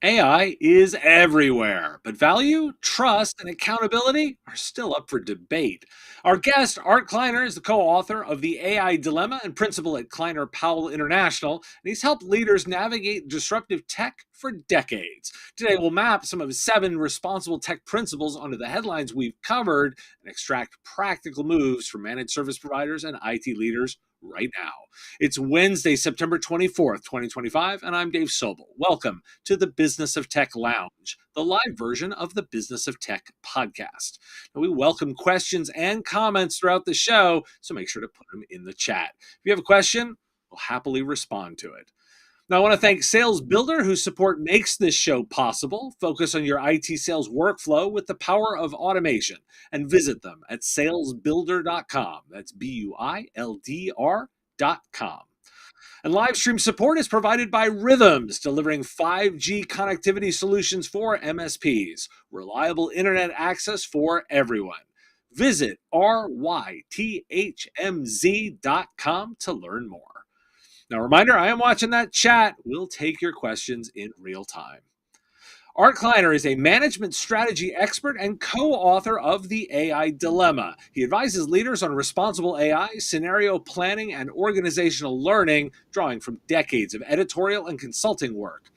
AI is everywhere, but value, trust, and accountability are still up for debate. Our guest, Art Kleiner, is the co author of The AI Dilemma and principal at Kleiner Powell International, and he's helped leaders navigate disruptive tech for decades. Today, we'll map some of his 7 responsible tech principles onto the headlines we've covered and extract practical moves for managed service providers and IT leaders right now. It's Wednesday, September 24th, 2025, and I'm Dave Sobel. Welcome to the Business of Tech Lounge, the live version of the Business of Tech podcast. Now, we welcome questions and comments throughout the show, so make sure to put them in the chat. If you have a question, we'll happily respond to it. Now, I want to thank Sales Builder, whose support makes this show possible. Focus on your IT sales workflow with the power of automation and visit them at salesbuilder.com. That's BUILDR.com. And live stream support is provided by Rhythms, delivering 5G connectivity solutions for MSPs, reliable internet access for everyone. Visit rythmz.com to learn more. Now, reminder, I am watching that chat. We'll take your questions in real time. Art Kleiner is a management strategy expert and co-author of The AI Dilemma. He advises leaders on responsible AI, scenario planning, and organizational learning, drawing from decades of editorial and consulting work.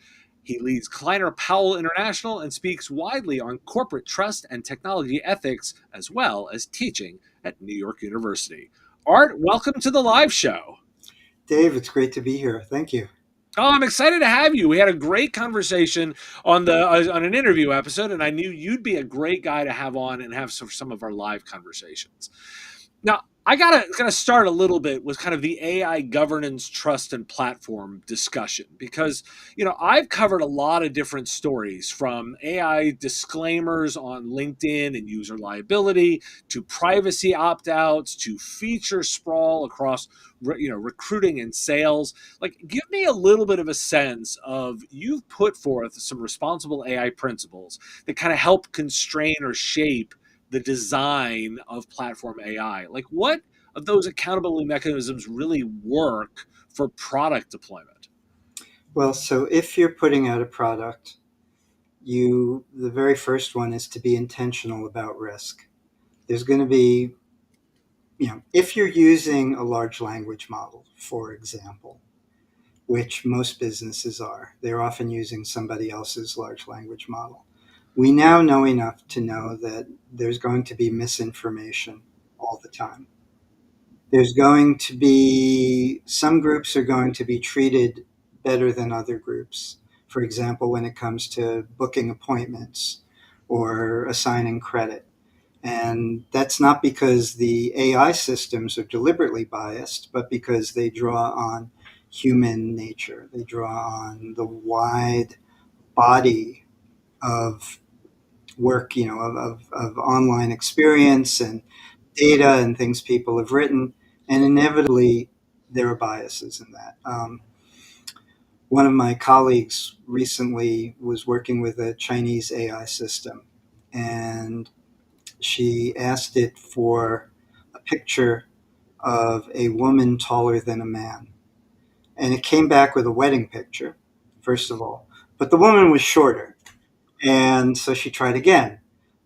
He leads Kleiner Powell International and speaks widely on corporate trust and technology ethics, as well as teaching at New York University. Art, welcome to the live show. Dave, it's great to be here. Thank you. Oh, I'm excited to have you. We had a great conversation on an interview episode, and I knew you'd be a great guy to have on and have some of our live conversations. Now, I gotta start a little bit with kind of the AI governance, trust, and platform discussion because I've covered a lot of different stories from AI disclaimers on LinkedIn and user liability to privacy opt-outs to feature sprawl across recruiting and sales. Like, give me a little bit of a sense of you've put forth some responsible AI principles that kind of help constrain or shape the design of platform AI. Like, what of those accountability mechanisms really work for product deployment? Well, so if you're putting out a product, the very first one is to be intentional about risk. There's going to be, if you're using a large language model, for example, which most businesses are, they're often using somebody else's large language model. We now know enough to know that there's going to be misinformation all the time. There's going to be, some groups are going to be treated better than other groups. For example, when it comes to booking appointments or assigning credit. And that's not because the AI systems are deliberately biased, but because they draw on human nature. They draw on the wide body of work, of online experience and data and things people have written, and inevitably there are biases in that. One of my colleagues recently was working with a Chinese AI system, and she asked it for a picture of a woman taller than a man. And it came back with a wedding picture, first of all, but the woman was shorter. And so she tried again.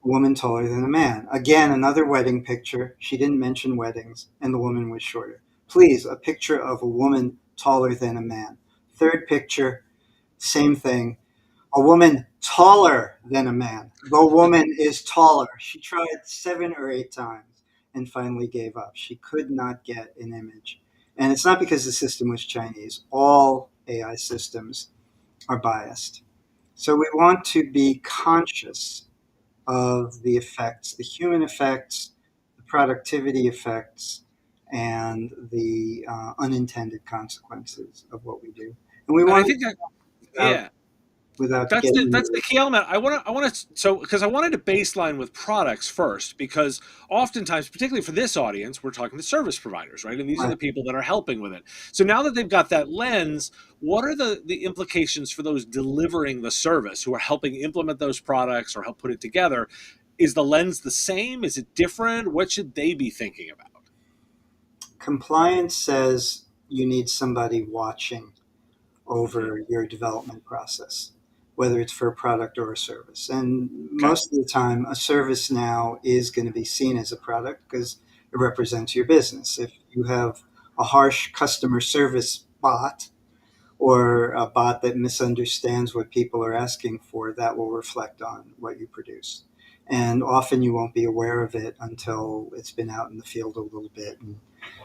A woman taller than a man. Again, another wedding picture. She didn't mention weddings, and the woman was shorter. Please, a picture of a woman taller than a man. Third picture, same thing. A woman taller than a man. The woman is taller. She tried 7 or 8 times and finally gave up. She could not get an image. And it's not because the system was Chinese. All AI systems are biased. So we want to be conscious of the effects, the human effects, the productivity effects, and the unintended consequences of what we do. And we And I want think that, to yeah, without that's getting the key element. Because I wanted to baseline with products first, because oftentimes, particularly for this audience, we're talking to service providers, right? And these are right. the people that are helping with it. So now that they've got that lens, what are the implications for those delivering the service who are helping implement those products or help put it together? Is the lens the same? Is it different? What should they be thinking about? Compliance says you need somebody watching Mm-hmm. over your development process. whether it's for a product or a service. And Okay. most of the time, a service now is going to be seen as a product because it represents your business. If you have a harsh customer service bot or a bot that misunderstands what people are asking for, that will reflect on what you produce. And often you won't be aware of it until it's been out in the field a little bit and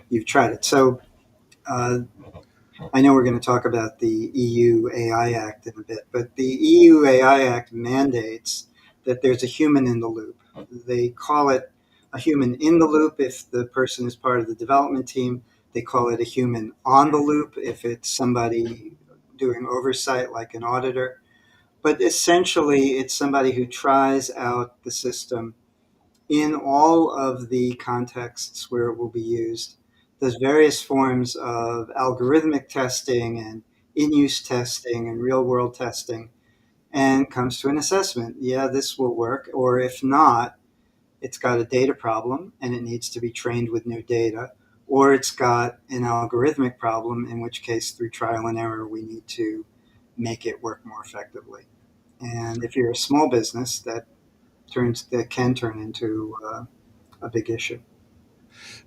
you've tried it. So uh, I know we're going to talk about the EU AI Act in a bit, but the EU AI Act mandates that there's a human in the loop. They call it a human in the loop if the person is part of the development team. They call it a human on the loop if it's somebody doing oversight, like an auditor. But essentially, it's somebody who tries out the system in all of the contexts where it will be used. There's various forms of algorithmic testing and in use testing and real world testing, and comes to an assessment. Yeah, this will work. Or if not, it's got a data problem and it needs to be trained with new data. Or it's got an algorithmic problem, in which case, through trial and error, we need to make it work more effectively. And if you're a small business, that can turn into a big issue.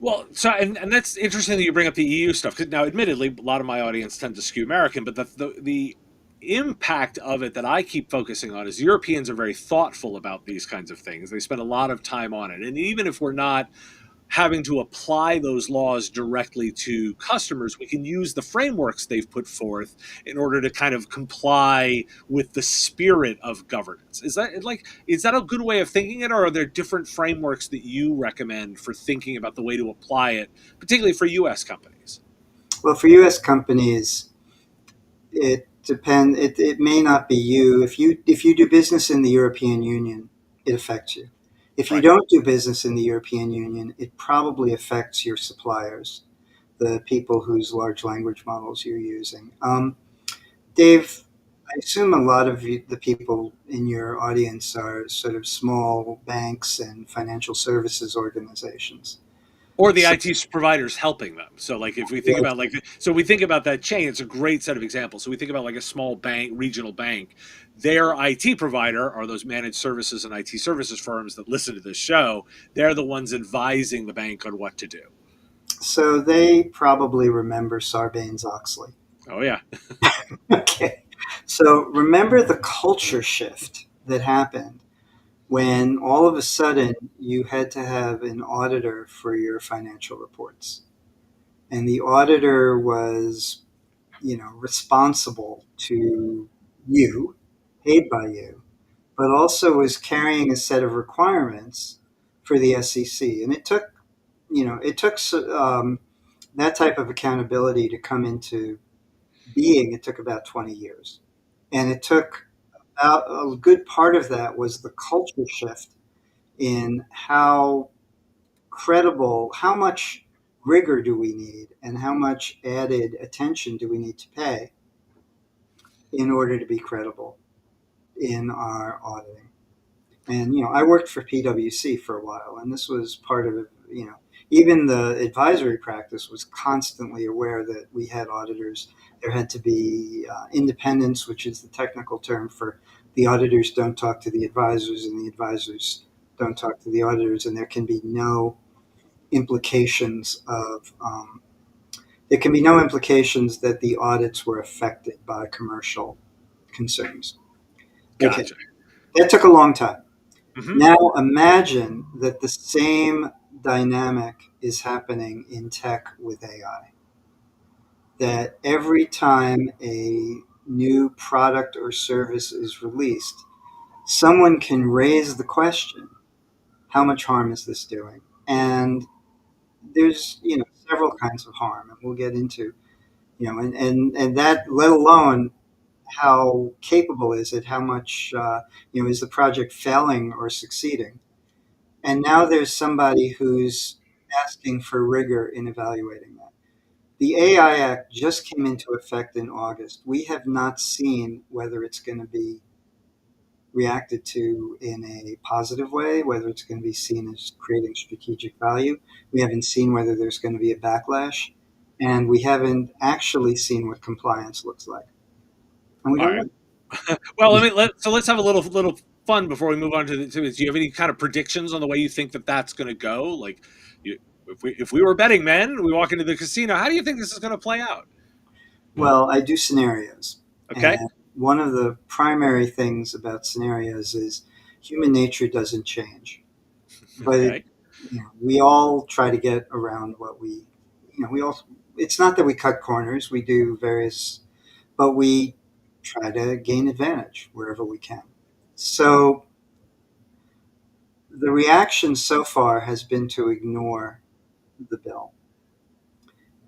Well, so and that's interesting that you bring up the EU stuff. 'Cause now, admittedly, a lot of my audience tend to skew American, but the impact of it that I keep focusing on is Europeans are very thoughtful about these kinds of things. They spend a lot of time on it, and even if we're not having to apply those laws directly to customers, we can use the frameworks they've put forth in order to kind of comply with the spirit of governance. Is that a good way of thinking it, or are there different frameworks that you recommend for thinking about the way to apply it, particularly for US companies? Well, for U.S. companies, it depends. It may not be you. If you do business in the European Union, it affects you. If you Right. don't do business in the European Union, it probably affects your suppliers, the people whose large language models you're using. Dave, I assume a lot of the people in your audience are sort of small banks and financial services organizations. Or the So, IT providers helping them. So, like, if we think about so we think about that chain, it's a great set of examples. So we think about like a small bank, regional bank, their IT provider are those managed services and IT services firms that listen to this show. They're the ones advising the bank on what to do. so they probably remember Sarbanes-Oxley. Oh yeah, Okay. So remember the culture shift that happened when all of a sudden you had to have an auditor for your financial reports. And the auditor was, responsible to you, paid by you, but also was carrying a set of requirements for the SEC. And it took that type of accountability to come into being. It took about 20 years. And it took a good part of that was the culture shift in how much rigor do we need and how much added attention do we need to pay in order to be credible in our auditing. And, I worked for PwC for a while, and this was part of it. Even the advisory practice was constantly aware that we had auditors. There had to be independence, which is the technical term for the auditors don't talk to the advisors, and the advisors don't talk to the auditors, and there can be no implications of there can be no implications that the audits were affected by commercial concerns. Okay, gotcha. that took a long time. Hmm. Now imagine that the same dynamic is happening in tech with AI. That every time a new product or service is released, someone can raise the question, how much harm is this doing? And there's, several kinds of harm, and we'll get into, and that, let alone how capable is it, how much, is the project failing or succeeding? And now there's somebody who's asking for rigor in evaluating that. The AI Act just came into effect in August. We have not seen whether it's going to be reacted to in a positive way, whether it's going to be seen as creating strategic value. We haven't seen whether there's going to be a backlash. And we haven't actually seen what compliance looks like. And we All don't right. know. Well, let's have a little fun before we move on to this. Do you have any kind of predictions on the way you think that that's going to go? Like, you, if we were betting men, we walk into the casino. How do you think this is going to play out? Well, I do scenarios. Okay. And one of the primary things about scenarios is human nature doesn't change. But Okay. we all try to get around what we all, it's not that we cut corners, we do various, but we try to gain advantage wherever we can. So the reaction so far has been to ignore the bill,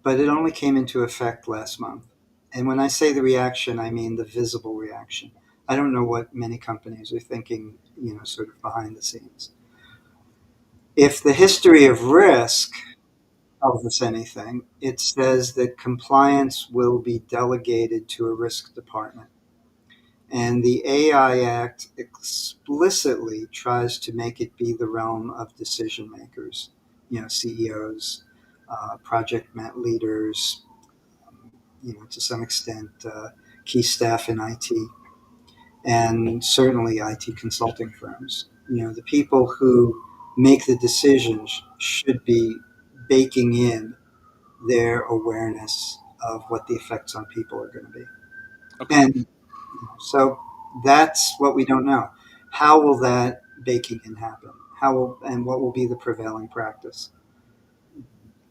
but it only came into effect last month. And when I say the reaction, I mean the visible reaction. I don't know what many companies are thinking, sort of behind the scenes. If the history of risk tells us anything, it says that compliance will be delegated to a risk department. And the AI Act explicitly tries to make it be the realm of decision makers, CEOs, project leaders, to some extent, key staff in IT, and certainly IT consulting firms. The people who make the decisions should be baking in their awareness of what the effects on people are going to be. Okay. And so that's what we don't know. How will that baking in happen? And what will be the prevailing practice?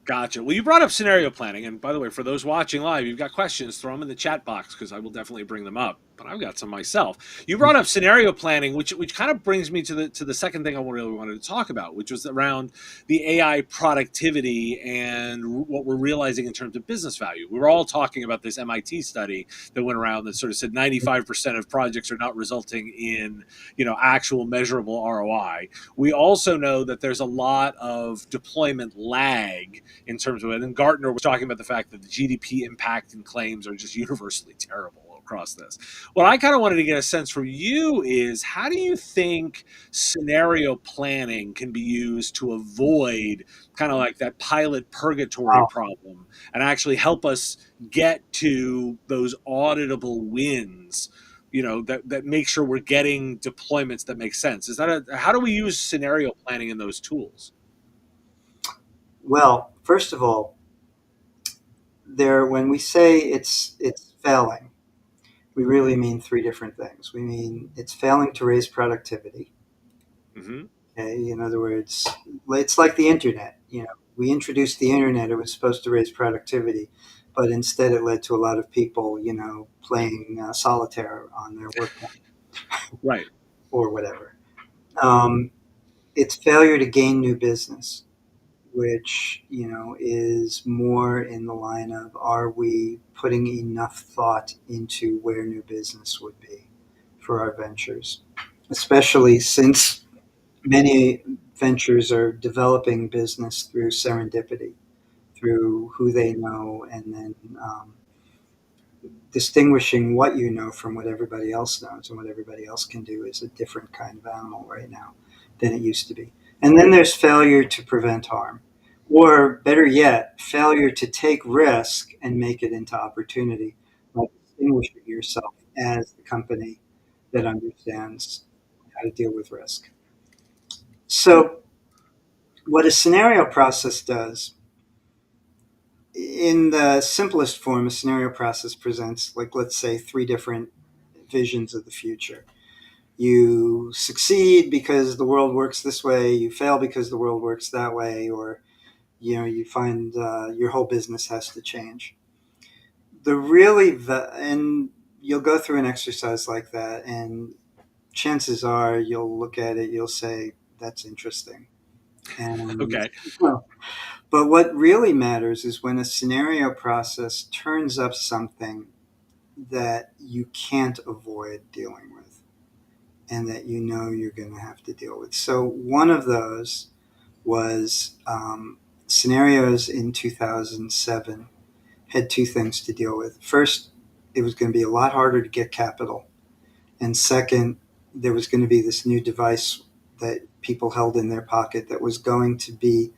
Gotcha. Well, you brought up scenario planning, and by the way, for those watching live, you've got questions, throw them in the chat box because I will definitely bring them up. But I've got some myself. You brought up scenario planning, which kind of brings me to the second thing I really wanted to talk about, which was around the AI productivity and what we're realizing in terms of business value. We were all talking about this MIT study that went around that sort of said 95% of projects are not resulting in actual measurable ROI. We also know that there's a lot of deployment lag in terms of it. And Gartner was talking about the fact that the GDP impact and claims are just universally terrible across this. What I kind of wanted to get a sense from you is how do you think scenario planning can be used to avoid kind of like that pilot purgatory Wow. problem and actually help us get to those auditable wins, that make sure we're getting deployments that make sense? How do we use scenario planning in those tools? Well, first of all, when we say it's failing, we really mean three different things. We mean it's failing to raise productivity. Mm-hmm. Okay? In other words, it's like the internet. We introduced the internet. It was supposed to raise productivity, but instead it led to a lot of people, playing solitaire on their work phone Right. or whatever. Um, it's failure to gain new business, which is more in the line of, are we putting enough thought into where new business would be for our ventures, especially since many ventures are developing business through serendipity, through who they know, and then distinguishing what you know from what everybody else knows. And what everybody else can do is a different kind of animal right now than it used to be. And then there's failure to prevent harm, or better yet, failure to take risk and make it into opportunity by distinguishing yourself as the company that understands how to deal with risk. So what a scenario process does, in the simplest form, a scenario process presents, like, let's say, three different visions of the future. You succeed because the world works this way, you fail because the world works that way, or you find your whole business has to change. And you'll go through an exercise like that, and chances are you'll look at it, you'll say, that's interesting. And Okay. well, but what really matters is when a scenario process turns up something that you can't avoid dealing with and that you're going to have to deal with. So one of those was scenarios in 2007 had two things to deal with. First, it was going to be a lot harder to get capital. And second, there was going to be this new device that people held in their pocket that was going to be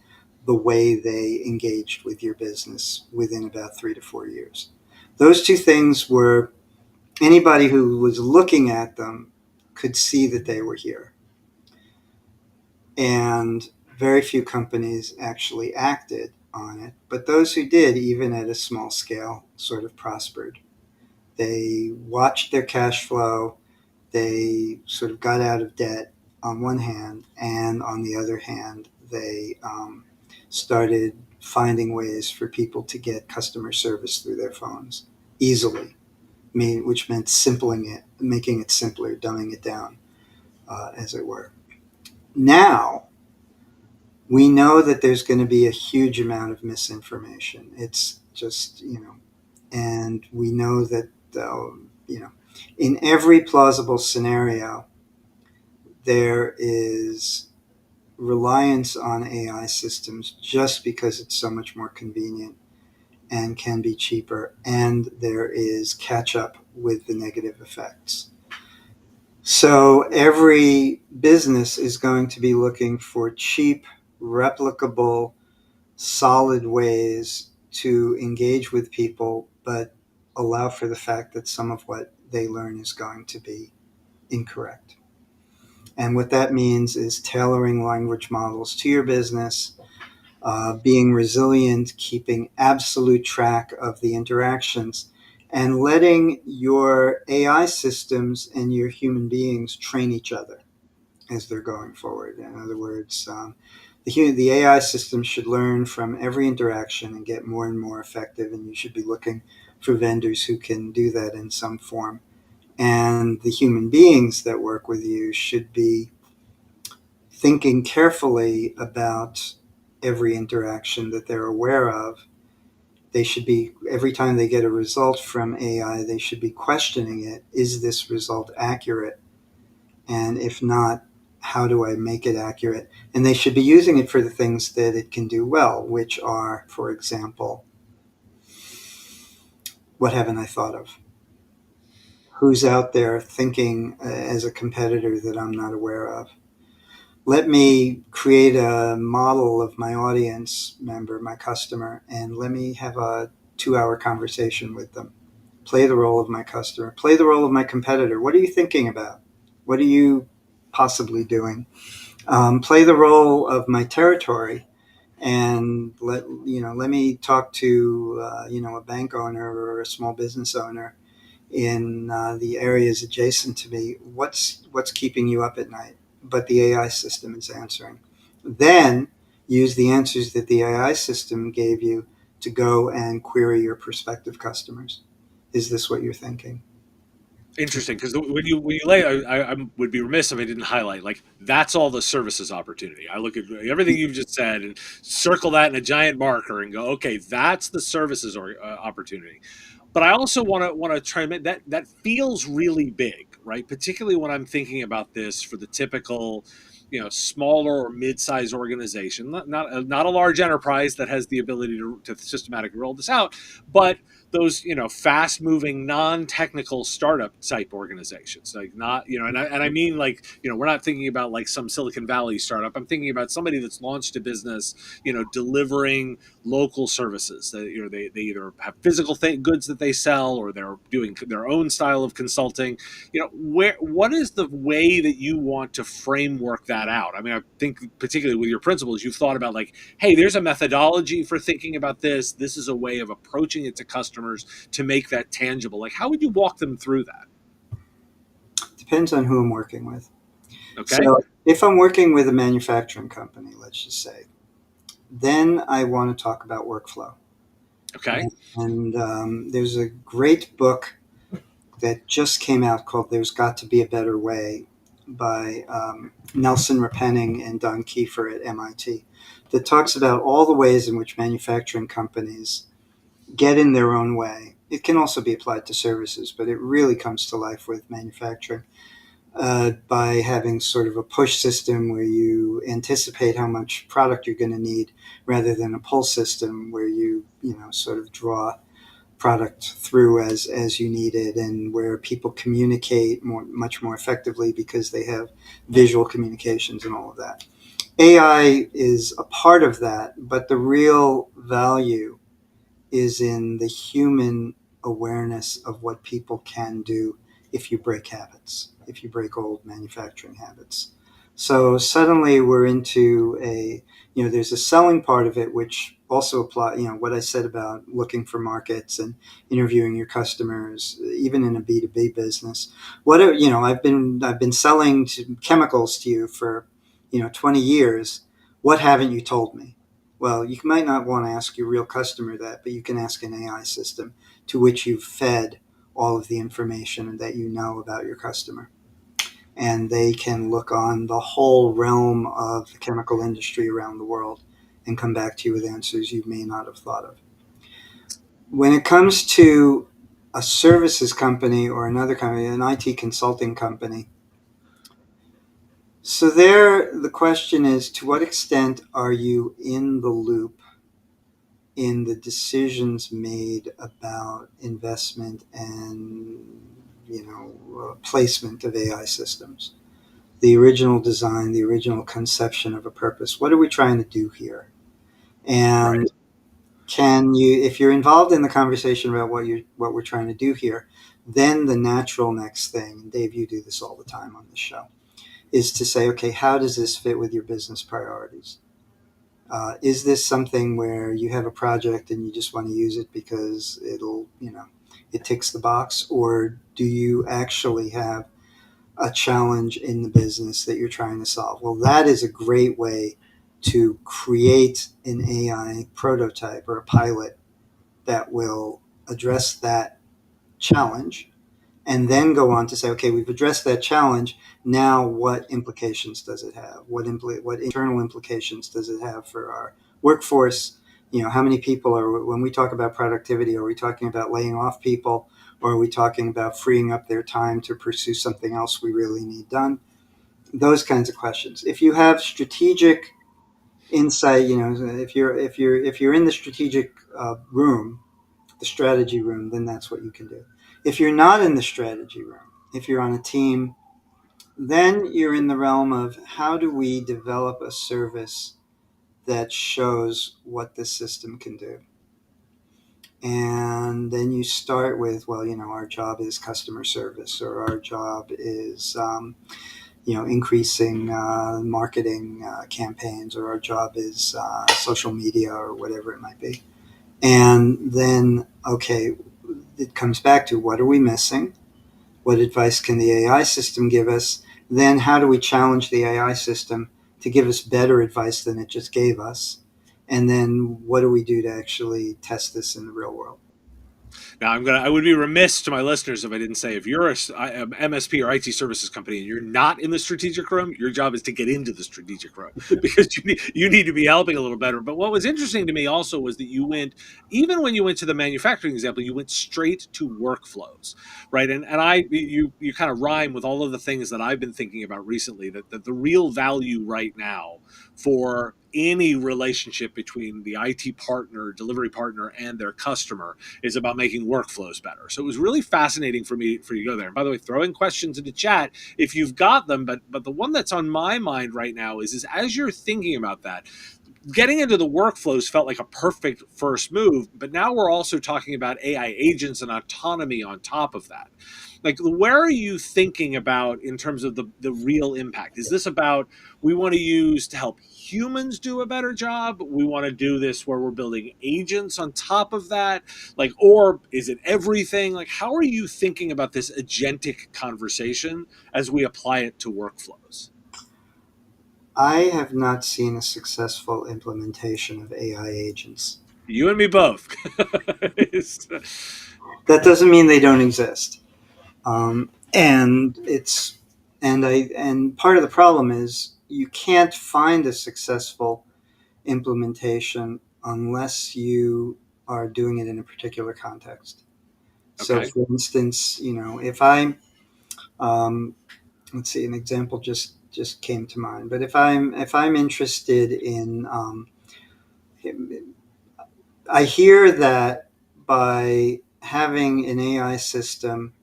the way they engaged with your business within about 3 to 4 years. Those two things were Anybody who was looking at them could see that they were here. And very few companies actually acted on it. But those who did, even at a small scale, sort of prospered. They watched their cash flow, they sort of got out of debt on one hand, and on the other hand, they started finding ways for people to get customer service through their phones easily, which meant simpling it, making it simpler, dumbing it down, as it were. Now, we know that there's going to be a huge amount of misinformation. It's just, and we know that, you know, in every plausible scenario, there is reliance on AI systems just because it's so much more convenient and can be cheaper, and there is catch up with the negative effects. So every business is going to be looking for cheap, replicable, solid ways to engage with people, but allow for the fact that some of what they learn is going to be incorrect. And what that means is tailoring language models to your business, being resilient, keeping absolute track of the interactions, and letting your AI systems and your human beings train each other as they're going forward. In other words, the AI system should learn from every interaction and get more and more effective, and you should be looking for vendors who can do that in some form. And the human beings that work with you should be thinking carefully about every interaction that they're aware of. They should be, every time they get a result from AI, they should be questioning it. Is this result accurate? And if not, how do I make it accurate? And they should be using it for the things that it can do well, which are, for example, what haven't I thought of? Who's out there thinking as a competitor that I'm not aware of? Let me create a model of my audience member, my customer, and let me have a 2 hour conversation with them. Play the role of my customer, play the role of my competitor. What are you thinking about? What are you possibly doing? Play the role of my territory, and let me talk to a bank owner or a small business owner in the areas adjacent to me. What's keeping you up at night? But the AI system is answering. Then use the answers that the AI system gave you to go and query your prospective customers. Is this what you're thinking? Interesting, because when you lay, I would be remiss if I didn't highlight like that's all the services opportunity. I look at everything you've just said and circle that in a giant marker and go, okay, that's the services or opportunity. But I also want to try and make that feels really big, right? Particularly when I'm thinking about this for the typical, smaller or mid-sized organization, not a large enterprise that has the ability to systematically roll this out, but those fast-moving, non-technical startup type organizations, like not and I mean like we're not thinking about like some Silicon Valley startup. I'm thinking about somebody that's launched a business, delivering local services. That they either have physical goods that they sell, or they're doing their own style of consulting. What is the way that you want to framework that out? I mean, I think particularly with your principles, you've thought about like, hey, there's a methodology for thinking about this. This is a way of approaching it to customers to make that tangible. Like, how would you walk them through that? Depends on who I'm working with. Okay. So if I'm working with a manufacturing company, let's just say, then I want to talk about workflow. Okay. And there's a great book that just came out called "There's Got to Be a Better Way" by Nelson Repenning and Don Kiefer at MIT, that talks about all the ways in which manufacturing companies get in their own way. It can also be applied to services, but it really comes to life with manufacturing, by having sort of a push system where you anticipate how much product you're going to need, rather than a pull system where you sort of draw product through as you need it, and where people communicate much more effectively because they have visual communications and all of that. AI is a part of that, but the real value is in the human awareness of what people can do if you break habits, if you break old manufacturing habits. So suddenly we're into there's a selling part of it, which also apply, what I said about looking for markets and interviewing your customers, even in a B2B business. I've been selling chemicals to you for, 20 years. What haven't you told me? Well, you might not want to ask your real customer that, but you can ask an AI system to which you've fed all of the information that you know about your customer. And they can look on the whole realm of the chemical industry around the world and come back to you with answers you may not have thought of. When it comes to a services company or another company, an IT consulting company, so there the question is, to what extent are you in the loop in the decisions made about investment and placement of AI systems, the original design, the original conception of a purpose. What are we trying to do here? Right. And can you, if you're involved in the conversation about what we're trying to do here, then the natural next thing, and Dave, you do this all the time on the show, is to say, okay, how does this fit with your business priorities? Is this something where you have a project and you just want to use it because it ticks the box, or do you actually have a challenge in the business that you're trying to solve? Well, that is a great way to create an AI prototype or a pilot that will address that challenge, and then go on to say, okay, we've addressed that challenge. Now, what implications does it have? What internal implications does it have for our workforce? How many people are, when we talk about productivity, are we talking about laying off people, or are we talking about freeing up their time to pursue something else we really need done? Those kinds of questions. If you have strategic insight, if you're in the strategic room, the strategy room, then that's what you can do. If you're not in the strategy room, if you're on a team, then you're in the realm of, how do we develop a service that shows what the system can do? And then you start with, well, our job is customer service, or our job is, increasing marketing campaigns, or our job is social media, or whatever it might be. And then, okay, it comes back to, what are we missing? What advice can the AI system give us? Then how do we challenge the AI system to give us better advice than it just gave us? And then what do we do to actually test this in the real world? Now, I would be remiss to my listeners if I didn't say, if you're a MSP or IT services company and you're not in the strategic room, your job is to get into the strategic room because you need to be helping a little better. But what was interesting to me also was that even when you went to the manufacturing example, you went straight to workflows, right? And you kind of rhyme with all of the things that I've been thinking about recently, that the real value right now for any relationship between the IT partner, delivery partner, and their customer is about making workflows better. So it was really fascinating for me for you to go there. And by the way, throw in questions in the chat if you've got them. But the one that's on my mind right now is as you're thinking about that, getting into the workflows felt like a perfect first move. But now we're also talking about AI agents and autonomy on top of that. Like, where are you thinking about in terms of the real impact? Is this about, we want to use to help humans do a better job? We want to do this where we're building agents on top of that? Like, or is it everything? Like, how are you thinking about this agentic conversation as we apply it to workflows? I have not seen a successful implementation of AI agents. You and me both. That doesn't mean they don't exist. And part of the problem is, you can't find a successful implementation unless you are doing it in a particular context. So, Okay. for instance, if I, um, let's see, an example just came to mind. But if I'm interested in, I hear that by having an AI system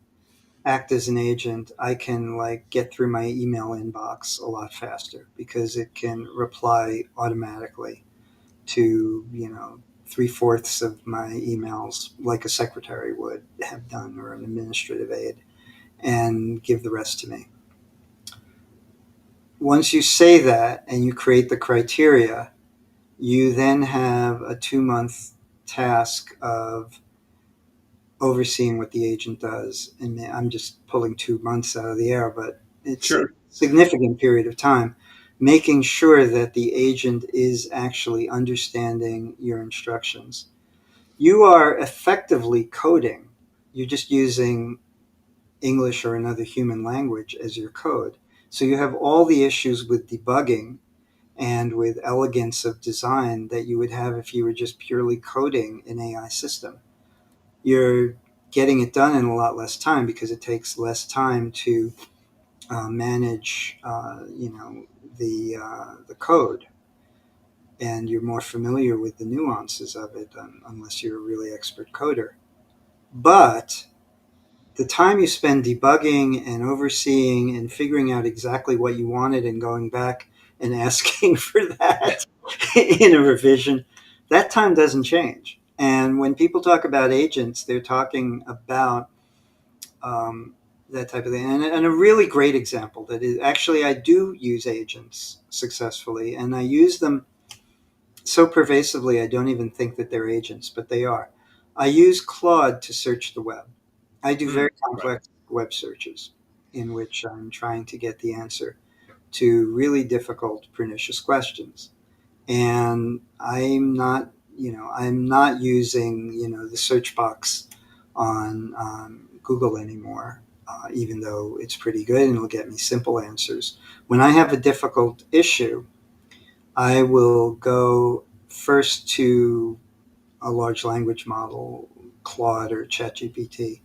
act as an agent, I can get through my email inbox a lot faster because it can reply automatically to 3/4 of my emails like a secretary would have done or an administrative aide and give the rest to me. Once you say that and you create the criteria, you then have a 2-month task of overseeing what the agent does. And I'm just pulling 2 months out of the air, but it's a Sure. significant period of time, making sure that the agent is actually understanding your instructions. You are effectively coding. You're just using English or another human language as your code. So you have all the issues with debugging and with elegance of design that you would have if you were just purely coding an AI system. You're getting it done in a lot less time because it takes less time to manage, the code, and you're more familiar with the nuances of it, unless you're a really expert coder. But the time you spend debugging and overseeing and figuring out exactly what you wanted and going back and asking for that in a revision, that time doesn't change. And when people talk about agents, they're talking about that type of thing. And a really great example that is actually, I do use agents successfully, and I use them so pervasively I don't even think that they're agents, but they are. I use Claude to search the web. I do very Right. complex web searches in which I'm trying to get the answer to really difficult, pernicious questions. And I'm not using, the search box on Google anymore, even though it's pretty good and it'll get me simple answers. When I have a difficult issue, I will go first to a large language model, Claude or ChatGPT.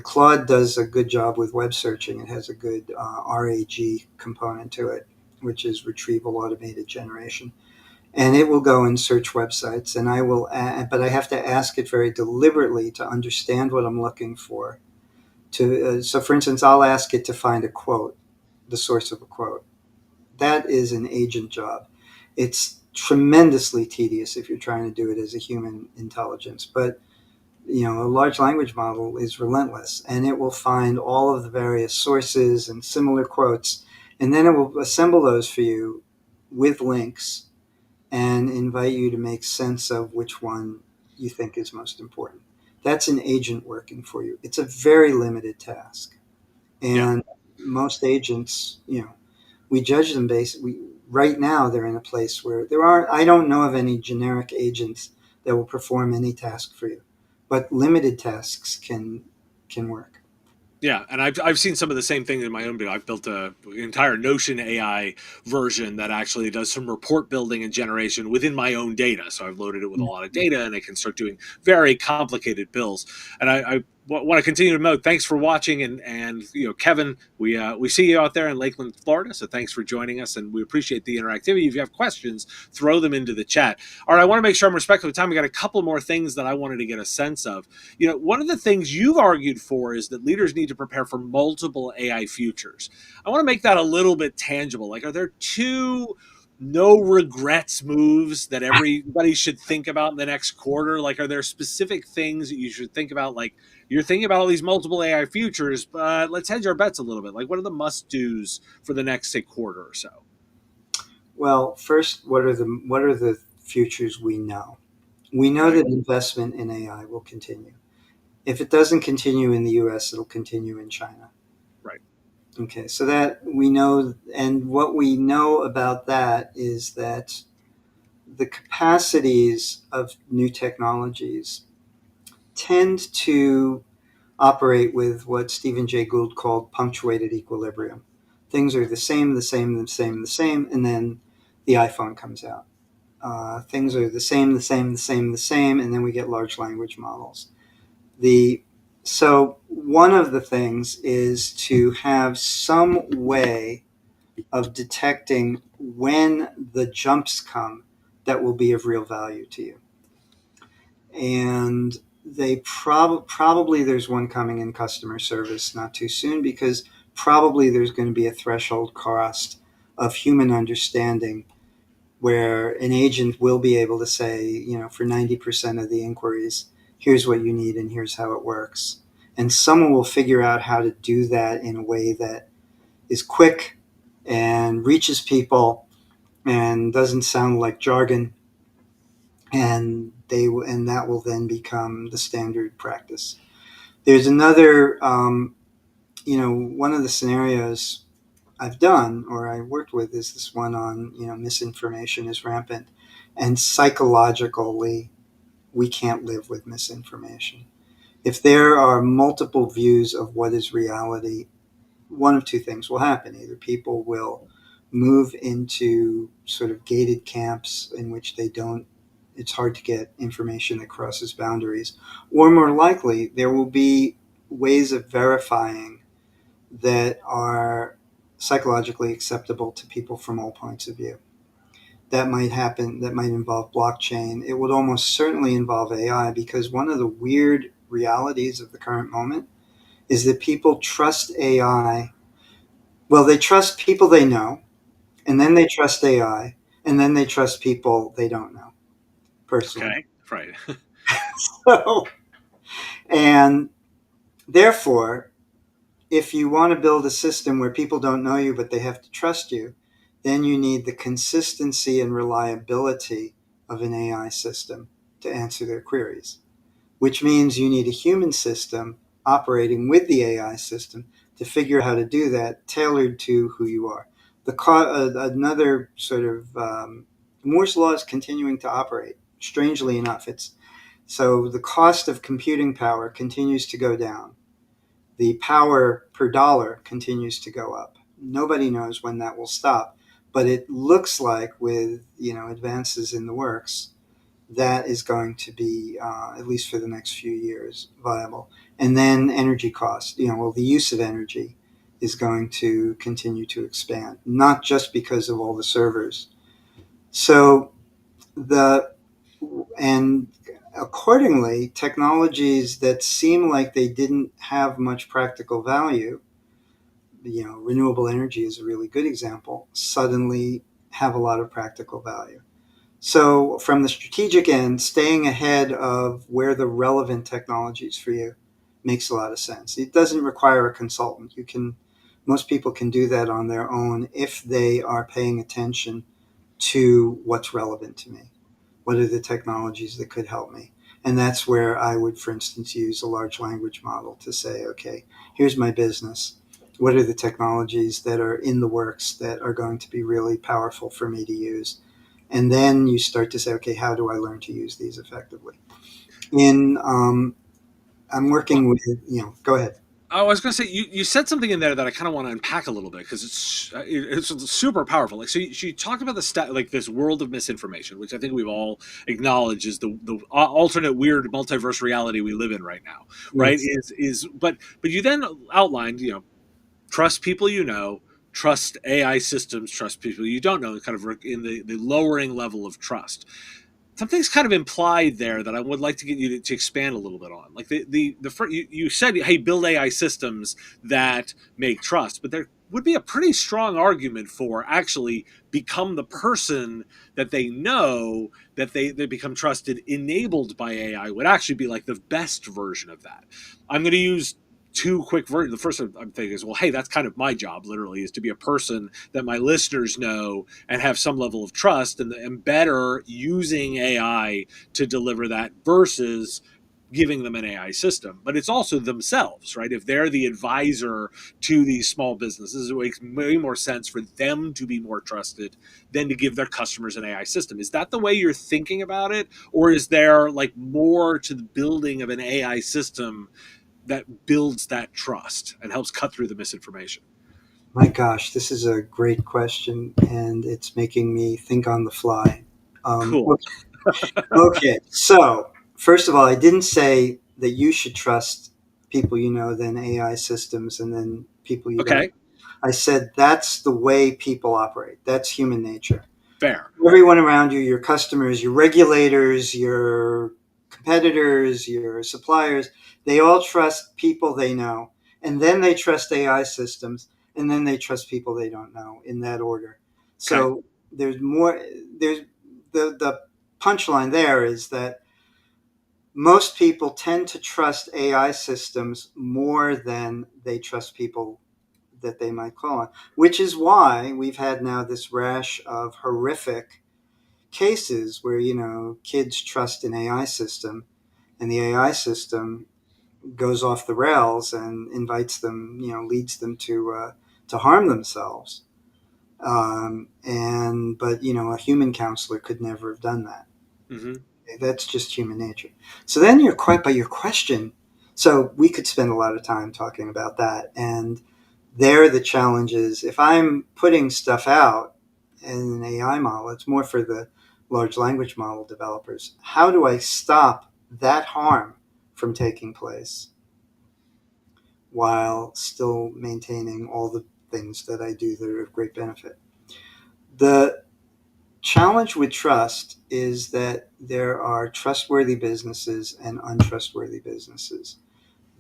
Claude does a good job with web searching. It has a good RAG component to it, which is retrieval automated generation. And it will go and search websites, and but I have to ask it very deliberately to understand what I'm looking for. So, for instance, I'll ask it to find a quote, the source of a quote. That is an agent job. It's tremendously tedious if you're trying to do it as a human intelligence, but a large language model is relentless, and it will find all of the various sources and similar quotes, and then it will assemble those for you with links and invite you to make sense of which one you think is most important. That's an agent working for you. It's a very limited task, Yeah. and most agents, we judge them based. Right now they're in a place where there aren't. I don't know of any generic agents that will perform any task for you, but limited tasks can work. Yeah, and I've seen some of the same things in my own build. I've built an entire Notion AI version that actually does some report building and generation within my own data. So I've loaded it with a lot of data, and it can start doing very complicated bills. And I want to continue to note, thanks for watching, and Kevin, we see you out there in Lakeland, Florida. So thanks for joining us, and we appreciate the interactivity. If you have questions, throw them into the chat. All right, I want to make sure I'm respectful of time. We got a couple more things that I wanted to get a sense of. One of the things you've argued for is that leaders need to prepare for multiple AI futures. I want to make that a little bit tangible. Like, are there two no regrets moves that everybody should think about in the next quarter? Like, are there specific things that you should think about? Like, you're thinking about all these multiple AI futures, but let's hedge our bets a little bit. Like, what are the must dos for the next, say, quarter or so? Well, first, what are the futures we know? We know Okay. that investment in AI will continue. If it doesn't continue in the US, it'll continue in China. Right. Okay, so that we know, and what we know about that is that the capacities of new technologies tend to operate with what Stephen Jay Gould called punctuated equilibrium. Things are the same, the same, the same, the same, and then the iPhone comes out. Things are the same, the same, the same, the same, and then we get large language models. The So one of the things is to have some way of detecting when the jumps come that will be of real value to you. And probably there's one coming in customer service not too soon, because probably there's going to be a threshold cost of human understanding where an agent will be able to say, for 90% of the inquiries, here's what you need and here's how it works. And someone will figure out how to do that in a way that is quick and reaches people and doesn't sound like jargon, and that will then become the standard practice. There's another, one of the scenarios I've done or I worked with is this one on, misinformation is rampant, and psychologically we can't live with misinformation. If there are multiple views of what is reality, one of two things will happen. Either people will move into sort of gated camps in which it's hard to get information that crosses boundaries, or more likely, there will be ways of verifying that are psychologically acceptable to people from all points of view. That might happen, that might involve blockchain. It would almost certainly involve AI, because one of the weird realities of the current moment is that people trust AI. Well, they trust people they know, and then they trust AI, and then they trust people they don't know personally. Okay. Right. So, and therefore, if you want to build a system where people don't know you but they have to trust you, then you need the consistency and reliability of an AI system to answer their queries, which means you need a human system operating with the AI system to figure out how to do that, tailored to who you are. Another sort of Moore's law is continuing to operate. Strangely enough, so the cost of computing power continues to go down. The power per dollar continues to go up. Nobody knows when that will stop, but it looks like, with advances in the works, that is going to be, at least for the next few years, viable. And then energy costs, the use of energy is going to continue to expand, not just because of all the servers. So the and accordingly, technologies that seem like they didn't have much practical value, renewable energy is a really good example, suddenly have a lot of practical value. So, from the strategic end, staying ahead of where the relevant technologies for you makes a lot of sense. It doesn't require a consultant. Most people can do that on their own if they are paying attention to what's relevant to me. What are the technologies that could help me? And that's where I would, for instance, use a large language model to say, okay, here's my business. What are the technologies that are in the works that are going to be really powerful for me to use? And then you start to say, okay, how do I learn to use these effectively? In I'm Well, working with, go ahead. I was going to say you said something in there that I kind of want to unpack a little bit because it's super powerful. Like, so she talked about like this world of misinformation, which I think we've all acknowledged is the alternate weird multiverse reality we live in right now. Right? Yes. But you then outlined, trust people you know, trust AI systems, trust people you don't know, kind of in the lowering level of trust. Something's kind of implied there that I would like to get you to expand a little bit on. Like you said, hey, build AI systems that make trust, but there would be a pretty strong argument for actually become the person that they know, that they become trusted, enabled by AI would actually be like the best version of that. I'm going to use two quick versions. The first one I'm thinking is, well, hey, that's kind of my job, literally, is to be a person that my listeners know and have some level of trust, and better using AI to deliver that versus giving them an AI system. But it's also themselves, right? If they're the advisor to these small businesses, it makes way more sense for them to be more trusted than to give their customers an AI system. Is that the way you're thinking about it? Or is there like more to the building of an AI system that builds that trust and helps cut through the misinformation? My gosh, this is a great question, and it's making me think on the fly. Cool. Okay, so first of all, I didn't say that you should trust people you know, then AI systems, and then people you don't. Okay. I said that's the way people operate. That's human nature. Fair. Everyone around you, your customers, your regulators, your competitors, your suppliers, they all trust people they know. And then they trust AI systems. And then they trust people they don't know, in that order. Okay. So there's more. There's the punchline there is that most people tend to trust AI systems more than they trust people that they might call on, which is why we've had now this rash of horrific cases where, kids trust an AI system and the AI system goes off the rails and invites them, leads them to harm themselves. And but a human counselor could never have done that. Hmm. That's just human nature. So then you're quite by your question. So we could spend a lot of time talking about that. And there, the challenge is if I'm putting stuff out in an AI model, it's more for the large language model developers. How do I stop that harm from taking place while still maintaining all the things that I do that are of great benefit? The challenge with trust is that there are trustworthy businesses and untrustworthy businesses.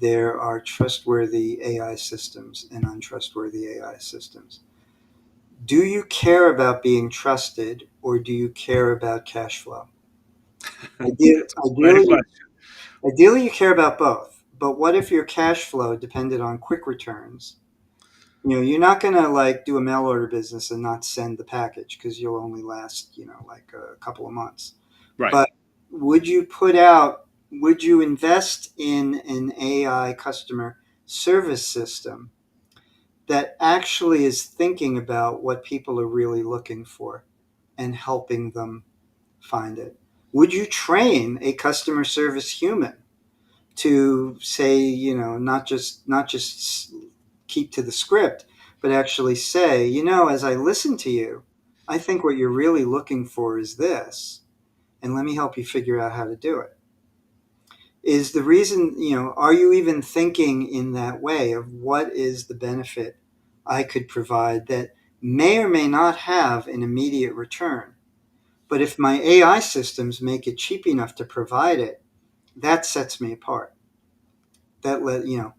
There are trustworthy AI systems and untrustworthy AI systems. Do you care about being trusted or do you care about cash flow? That's quite a Ideally, question. ideally, you care about both. But what if your cash flow depended on quick returns? You're not going to like do a mail order business and not send the package because you'll only last, like a couple of months. Right. But would you put out, would you invest in an AI customer service system that actually is thinking about what people are really looking for and helping them find it? Would you train a customer service human to say, not just keep to the script, but actually say, as I listen to you, I think what you're really looking for is this, and let me help you figure out how to do it. Is the reason, are you even thinking in that way of what is the benefit I could provide that may or may not have an immediate return? But if my AI systems make it cheap enough to provide it, that sets me apart. That let you know.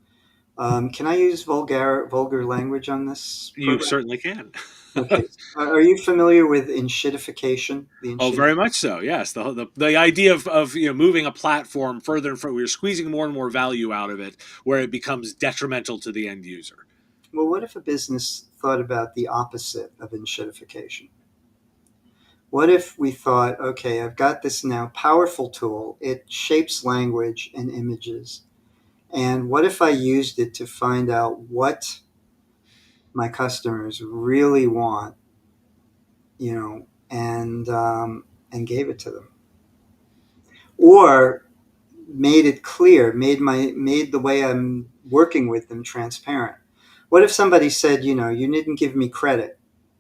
Can I use vulgar language on this You program? certainly can. Okay. Are you familiar with enshittification? The Oh, enshittification. very much so. Yes, the idea of moving a platform further and further, we're squeezing more and more value out of it, where it becomes detrimental to the end user. Well, what if a business thought about the opposite of enshittification? What if we thought, okay, I've got this now powerful tool. It shapes language and images. And what if I used it to find out what my customers really want, and gave it to them, or made it clear, made the way I'm working with them transparent. What if somebody said, you didn't give me credit,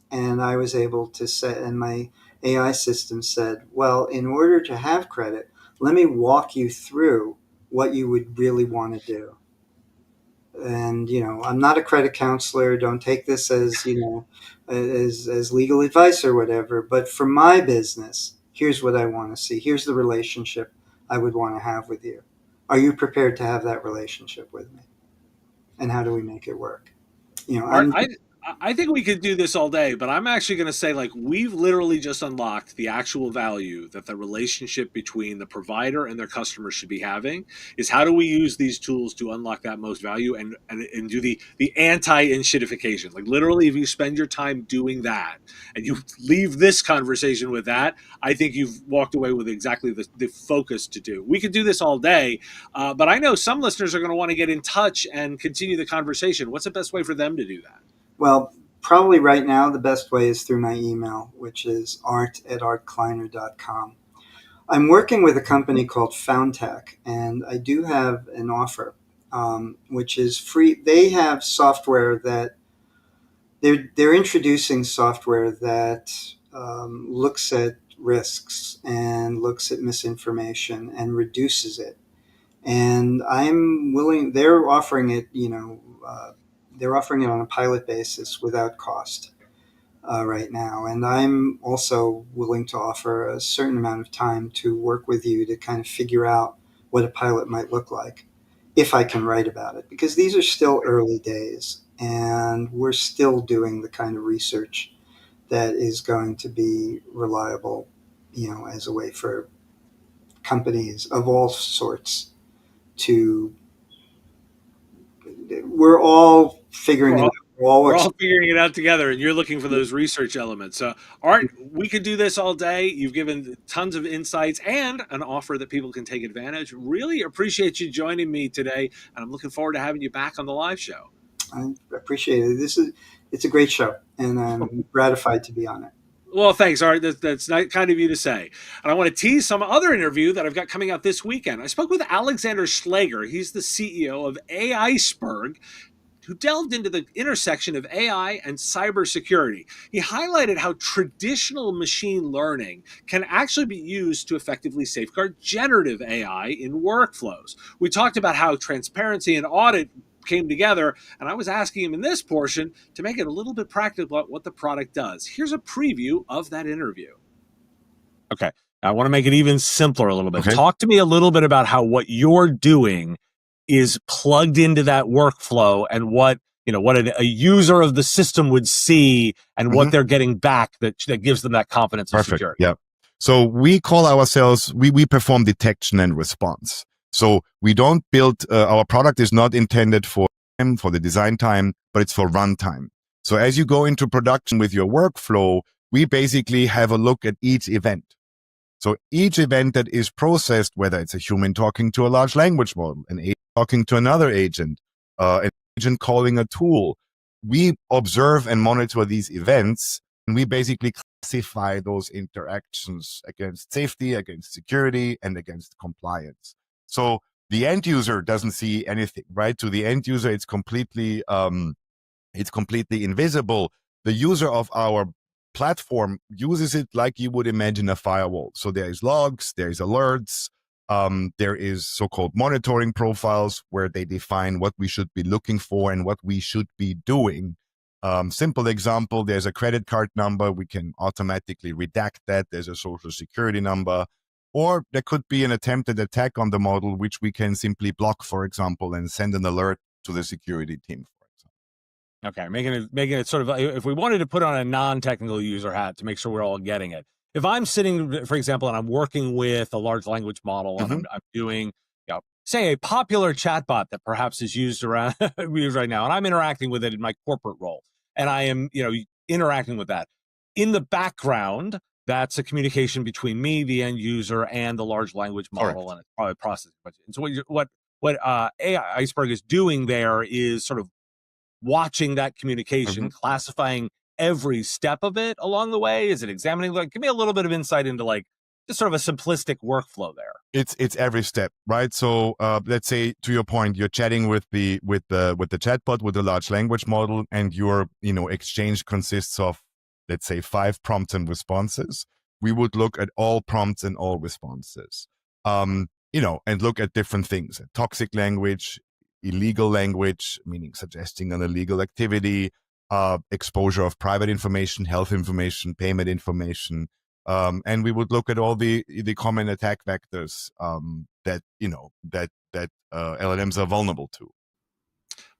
and I was able to say, and my AI system said, well, in order to have credit, let me walk you through what you would really want to do. And I'm not a credit counselor, don't take this as as legal advice or whatever, but for my business, here's what I want to see, here's the relationship I would want to have with you. Are you prepared to have that relationship with me, and how do we make it work? Art, I'm I think we could do this all day, but I'm actually going to say, like, we've literally just unlocked the actual value that the relationship between the provider and their customers should be having. Is how do we use these tools to unlock that most value and do the anti enshittification? Like, literally, if you spend your time doing that and you leave this conversation with that, I think you've walked away with exactly the focus to do. We could do this all day, but I know some listeners are going to want to get in touch and continue the conversation. What's the best way for them to do that? Well, probably right now the best way is through my email, which is art@artkleiner.com. I'm working with a company called Foundtech, and I do have an offer, which is free. They have software that they're introducing software that looks at risks and looks at misinformation and reduces it. And I'm willing. They're offering it. They're offering it on a pilot basis without cost right now. And I'm also willing to offer a certain amount of time to work with you to kind of figure out what a pilot might look like if I can write about it, because these are still early days and we're still doing the kind of research that is going to be reliable, as a way for companies of all sorts to. We're all figuring We're it all out. We're all we're all figuring it out together, and you're looking for those research elements. Art, we could do this all day. You've given tons of insights and an offer that people can take advantage. Really appreciate you joining me today, and I'm looking forward to having you back on the live show. I appreciate it. It's a great show, and I'm gratified to be on it. Well, thanks, Art. That's not kind of you to say. And I want to tease some other interview that I've got coming out this weekend. I spoke with Alexander Schlager. He's the CEO of AIceberg, who delved into the intersection of AI and cybersecurity. He highlighted how traditional machine learning can actually be used to effectively safeguard generative AI in workflows. We talked about how transparency and audit came together, and I was asking him in this portion to make it a little bit practical about what the product does. Here's a preview of that interview. Okay, I want to make it even simpler a little bit. Okay. Talk to me a little bit about how what you're doing is plugged into that workflow and what a user of the system would see and what they're getting back that gives them that confidence and security. Yeah. So we call ourselves, we perform detection and response. So we don't build, our product is not intended for the design time, but it's for runtime. So as you go into production with your workflow, we basically have a look at each event. So each event that is processed, whether it's a human talking to a large language model, an agent talking to another agent, an agent calling a tool, we observe and monitor these events, and we basically classify those interactions against safety, against security, and against compliance. So the end user doesn't see anything, right? To the end user, it's completely invisible. The user of our platform uses it like you would imagine a firewall. So there is logs, there is alerts, there is so-called monitoring profiles where they define what we should be looking for and what we should be doing. Simple example, there's a credit card number, we can automatically redact that. There's a social security number, or there could be an attempted attack on the model, which we can simply block, for example, and send an alert to the security team. Okay, making it sort of, if we wanted to put on a non-technical user hat to make sure we're all getting it. If I'm sitting, for example, and I'm working with a large language model, and I'm doing, say, a popular chatbot that perhaps is used around used right now, and I'm interacting with it in my corporate role, and I am, interacting with that in the background. That's a communication between me, the end user, and the large language model, and it's probably processing. And so what AIceberg is doing there is sort of watching that communication, classifying every step of it along the way. Is it examining? Give me a little bit of insight into just sort of a simplistic workflow there. It's every step, right? So let's say, to your point, you're chatting with the chatbot, with the large language model, and your exchange consists of, let's say, 5 prompts and responses. We would look at all prompts and all responses, and look at different things: toxic language, illegal language, meaning suggesting an illegal activity, exposure of private information, health information, payment information, and we would look at all the common attack vectors that LLMs are vulnerable to.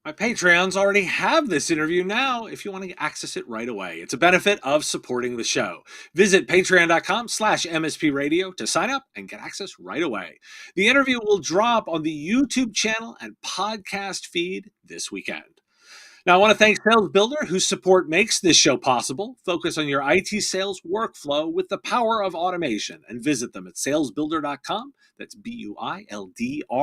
My Patreons already have this interview now if you want to access it right away. It's a benefit of supporting the show. Visit patreon.com/MSP radio to sign up and get access right away. The interview will drop on the YouTube channel and podcast feed this weekend. Now, I want to thank Sales Builder, whose support makes this show possible. Focus on your IT sales workflow with the power of automation and visit them at salesbuilder.com. That's BUILDR.com.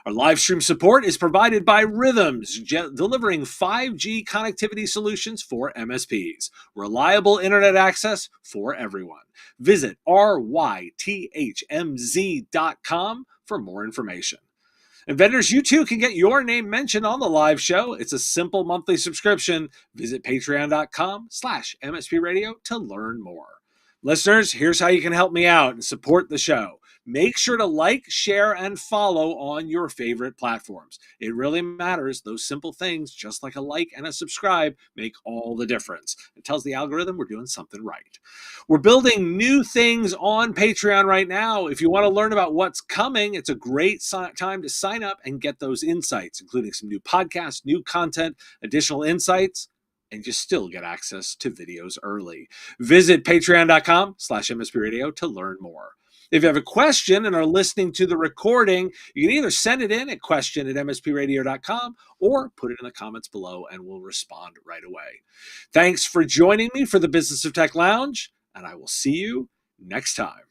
Our live stream support is provided by Rhythms, delivering 5G connectivity solutions for MSPs. Reliable internet access for everyone. Visit rythmz.com for more information. And vendors, you too can get your name mentioned on the live show. It's a simple monthly subscription. Visit patreon.com/MSP radio to learn more. Listeners, here's how you can help me out and support the show. Make sure to like, share, and follow on your favorite platforms. It really matters. Those simple things, just like a like and a subscribe, make all the difference. It tells the algorithm we're doing something right. We're building new things on Patreon right now. If you want to learn about what's coming, it's a great time to sign up and get those insights, including some new podcasts, new content, additional insights. and you still get access to videos early. Visit patreon.com/MSP Radio to learn more. If you have a question and are listening to the recording, you can either send it in at question@mspradio.com or put it in the comments below and we'll respond right away. Thanks for joining me for the Business of Tech Lounge, and I will see you next time.